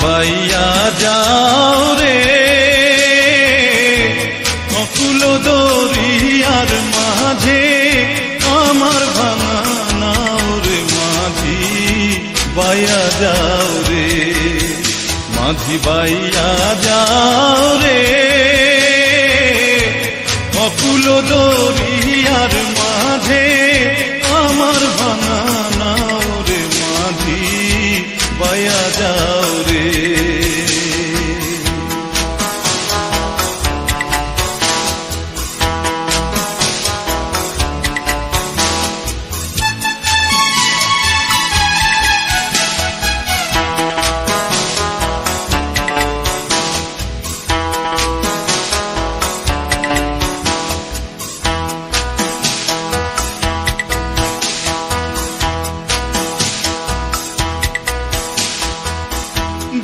বাইয়া যাও রে অকুল দরিয়ার মাঝে আমার ভাঙা নাও রে মাঝি বাইয়া যাও রে মাঝি বাইয়া যাও রে অকুল দরিয়ার মাঝে আমার ভাঙা নাও রে মাঝি বাইয়া যাও রে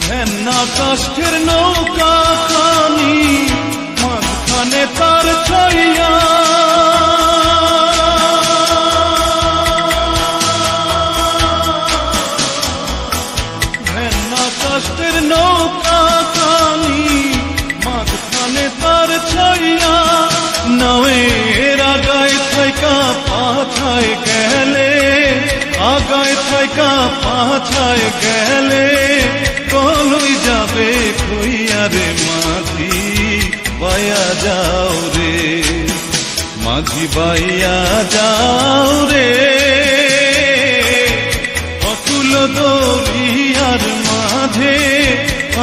ঘেন্না কাষ্ঠের নৌকা খানি মাঝখানে তার ছইয়া ঘেন্না কাষ্ঠের নৌকা খানি মাঝখানে তার ছইয়া নাওয়ের আগায় থাইকা পাছায় গেলে আগায় থাইকা পাছায় গেলে কলই যাবে কইয়া রে মাঝি বাইয়া যাও রে মাঝি বাইয়া যাও রে অকুল দরিয়ার মাঝে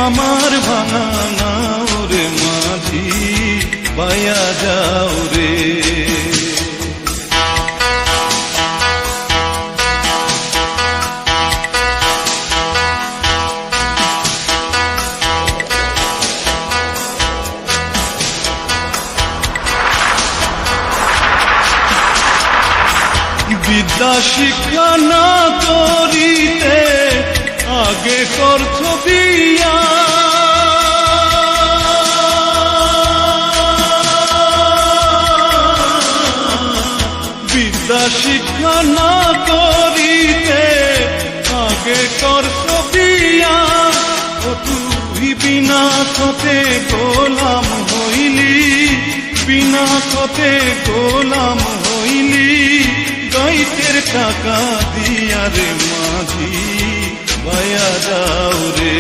আমার ভাঙা নাও রে মাঝি বাইয়া যাও রে বিদ্যা শিক্ষা না করিতে আগে করছ বিয়া বিদ্যা শিক্ষা না করিতে আগে করছ বিয়া ও তুই বিনা কতে গোলাম হইলি বিনা কতে গোলাম হইলি গাইতের টাকা দিয়া রে মাঝি বাইয়া যাও রে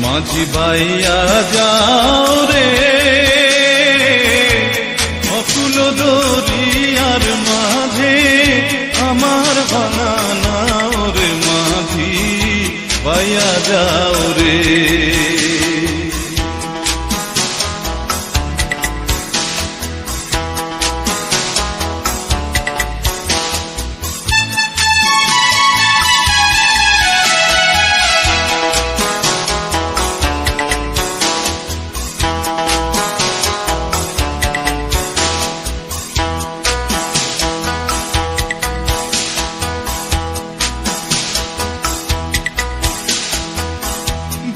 মাঝি বাইয়া যাও রে অকুল দরিয়ার মাঝে আমার ভাঙা নাও রে মাঝি বাইয়া যাও রে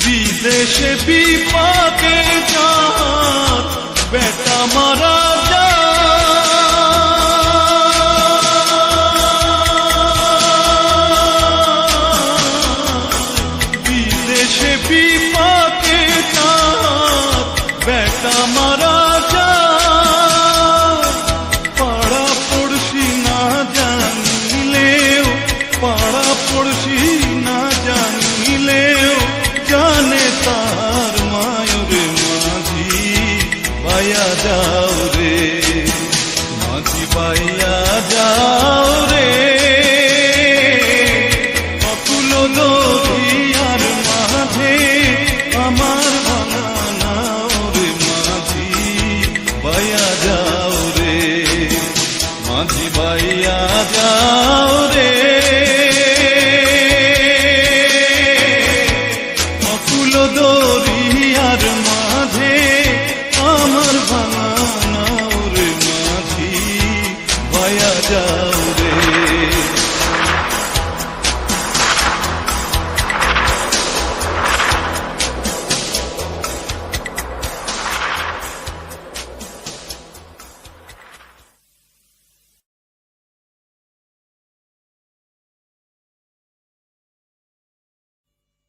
বিদেশে বিপাকে যার বেটা মারা বিদেশে বিপাকে যার বেটা মারা পাড়া পড়শি না জানিলেও পাড়া পড়শি না জানিলেও জানে তার মায়রে মাঝি বাইয়া যাও রে মাঝি বাইয়া যাও